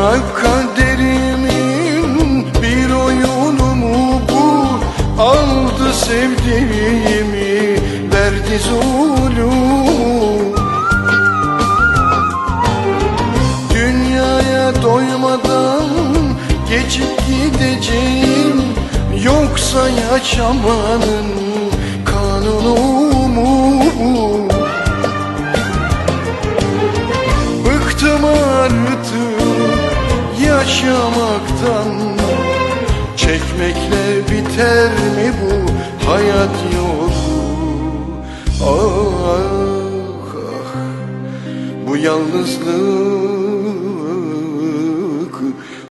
Kaderimin bir oyunu mu bu? Aldı sevdiğimi, verdi zulüm. Dünyaya doymadan geçip gideceğim, yoksa yaşamanın kanunu mu? Bıktım artık yaşamaktan, çekmekle biter mi bu hayat yolu? Ah ah, bu yalnızlık